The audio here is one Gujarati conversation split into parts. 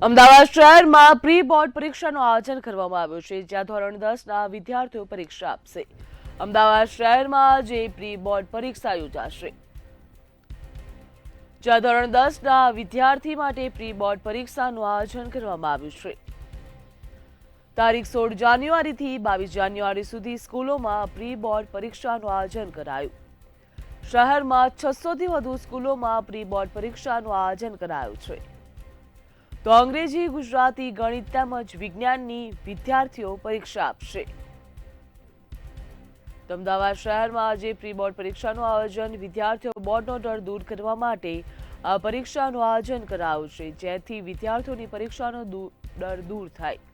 અમદાવાદ શહેરમાં પ્રી બોર્ડ પરીક્ષાનું આયોજન કરવામાં આવ્યું છે, જ્યાં ધોરણ 10ના વિદ્યાર્થીઓ પરીક્ષા આપશે। અમદાવાદ શહેરમાં આજે પ્રી બોર્ડ પરીક્ષા યોજાશે, જ્યાં ધોરણ 10ના વિદ્યાર્થી માટે પ્રી બોર્ડ પરીક્ષાનું આયોજન કરવામાં આવ્યું છે। તારીખ 16 જાન્યુઆરીથી 22 જાન્યુઆરી સુધી સ્કૂલોમાં પ્રી બોર્ડ પરીક્ષાનું આયોજન કરાયું। શહેરમાં 600થી વધુ સ્કૂલોમાં પ્રી બોર્ડ પરીક્ષાનું આયોજન કરાયું છે। તો અંગ્રેજી, ગુજરાતી, ગણિત તેમજ વિજ્ઞાનની વિદ્યાર્થીઓ પરીક્ષા આપશે। અમદાવાદ શહેરમાં આજે પ્રી બોર્ડ પરીક્ષાનું આયોજન વિદ્યાર્થીઓ બોર્ડનો ડર દૂર કરવા માટે આ પરીક્ષાનું આયોજન કરાયું છે, જેથી વિદ્યાર્થીઓની પરીક્ષાનો ડર દૂર થાય।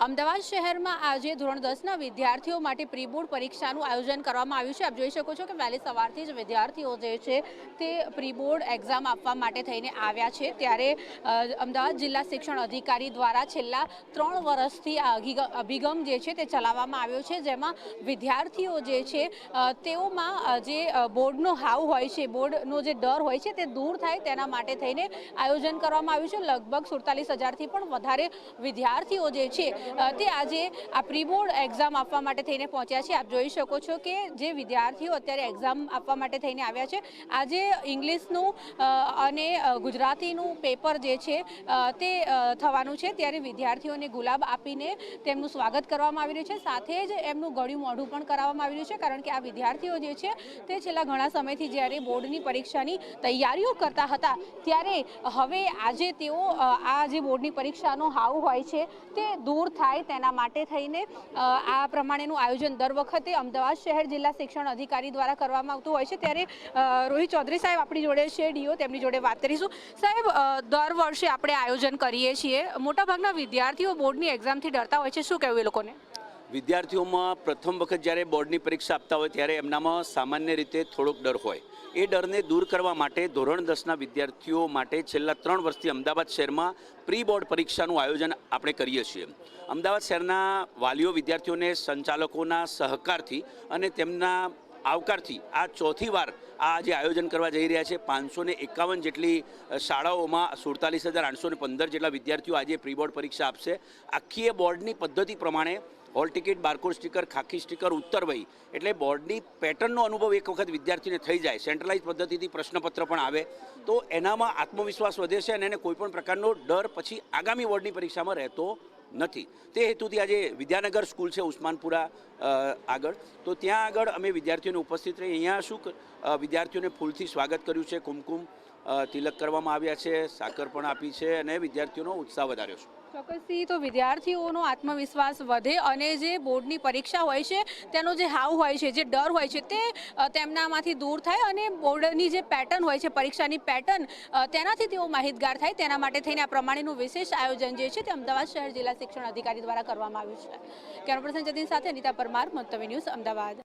અમદાવાદ શહેરમાં આજે ધોરણ 10ના વિદ્યાર્થીઓ માટે પ્રી બોર્ડ પરીક્ષાનું આયોજન કરવામાં આવ્યું છે। આપ જોઈ શકો છો કે વહેલી સવારથી જ વિદ્યાર્થીઓ જે છે તે પ્રી બોર્ડ એક્ઝામ આપવા માટે થઈને આવ્યા છે। ત્યારે અમદાવાદ જિલ્લા શિક્ષણ અધિકારી દ્વારા છેલ્લા 3 વર્ષથી આ અભિગમ જે છે તે ચલાવવામાં આવ્યો છે, જેમાં વિદ્યાર્થીઓ જે છે તેઓમાં જે બોર્ડનો હાવ હોય છે, બોર્ડનો જે ડર હોય છે તે દૂર થાય તેના માટે થઈને આયોજન કરવામાં આવ્યું છે। લગભગ 47,000થી પણ વધારે વિદ્યાર્થીઓ જે છે તે આજે આ પ્રી બોર્ડ એક્ઝામ આપવા માટે થઈને પહોંચ્યા છે। આપ જોઈ શકો છો કે જે વિદ્યાર્થીઓ અત્યારે એક્ઝામ આપવા માટે થઈને આવ્યા છે, આજે ઇંગ્લિશનું અને ગુજરાતીનું પેપર જે છે તે થવાનું છે। ત્યારે વિદ્યાર્થીઓને ગુલાબ આપીને તેમનું સ્વાગત કરવામાં આવી રહ્યું છે, સાથે જ એમનું ગળ્યું મોઢું પણ કરાવવામાં આવી રહ્યું છે, કારણ કે આ વિદ્યાર્થીઓ જે છે તે છેલ્લા ઘણા સમયથી જ્યારે બોર્ડની પરીક્ષાની તૈયારીઓ કરતા હતા, ત્યારે હવે આજે તેઓ આ જે બોર્ડની પરીક્ષાનો હાવ હોય છે તે દૂર થાય તેના માટે થઈને આ પ્રમાણેનું આયોજન દર વખતે અમદાવાદ શહેર જિલ્લા શિક્ષણ અધિકારી દ્વારા કરવામાં આવતું હોય છે। ત્યારે રોહિત ચૌધરી સાહેબ આપણી જોડે છે, ડીઓ, તેમની જોડે વાત કરીશું। સાહેબ, દર વર્ષે આપણે આયોજન કરીએ છીએ, મોટાભાગના વિદ્યાર્થીઓ બોર્ડની એક્ઝામથી ડરતા હોય છે, શું કહેવું એ લોકોને? વિદ્યાર્થીઓમાં પ્રથમ વખત જ્યારે બોર્ડની પરીક્ષા આપતા હોય ત્યારે એમનામાં સામાન્ય રીતે થોડોક ડર હોય। એ ડરને દૂર કરવા માટે ધોરણ 10ના વિદ્યાર્થીઓ માટે છેલ્લા 3 વર્ષથી અમદાવાદ શહેરમાં પ્રી બોર્ડ પરીક્ષાનું આયોજન આપણે કરીએ છીએ। અમદાવાદ શહેરના વાલીઓ વિદ્યાર્થીઓને સંચાલકોના સહકારથી અને તેમના આવકારથી આ ચોથી વાર આ જે આયોજન કરવા જઈ રહ્યા છે, 551 જેટલી શાળાઓમાં 47,815 જેટલા વિદ્યાર્થીઓ આજે પ્રી બોર્ડ પરીક્ષા આપશે। આખી એ બોર્ડની પદ્ધતિ પ્રમાણે હોલ ટિકિટ, બારકોડ સ્ટીકર, ખાકી સ્ટીકર, ઉત્તરવહી, એટલે બોર્ડની પેટર્નનો અનુભવ એક વખત વિદ્યાર્થીને થઈ જાય, સેન્ટ્રલાઇઝ પદ્ધતિથી પ્રશ્નપત્ર પણ આવે તો એનામાં આત્મવિશ્વાસ વધે છે અને એને કોઈપણ પ્રકારનો ડર પછી આગામી બોર્ડની પરીક્ષામાં રહેતો નથી। તે હેતુથી આજે વિદ્યાનગર સ્કૂલ છે ઉસ્માનપુરા આગળ, તો ત્યાં આગળ અમે વિદ્યાર્થીઓને ઉપસ્થિત રહી અહીંયા શું વિદ્યાર્થીઓને ફૂલથી સ્વાગત કર્યું છે, કુમકુમ તિલક કરવામાં આવ્યા છે, સાકર પણ આપી છે અને વિદ્યાર્થીઓનો ઉત્સાહ વધાર્યો છે। ચોક્કસથી તો વિદ્યાર્થીઓનો આત્મવિશ્વાસ વધે અને જે બોર્ડની પરીક્ષા હોય છે તેનો જે હાવ હોય છે, જે ડર હોય છે તે તેમનામાંથી દૂર થાય અને બોર્ડની જે પેટર્ન હોય છે, પરીક્ષાની પેટર્ન, તેનાથી તેઓ માહિતગાર થાય, તેના માટે થઈને આ પ્રમાણેનું વિશેષ આયોજન જે છે તે અમદાવાદ શહેર જિલ્લા શિક્ષણ અધિકારી દ્વારા કરવામાં આવ્યું છે। કેમેરા પર્સન જતીન સાથે અનિતા પરમાર, મંતવ્ય ન્યૂઝ, અમદાવાદ।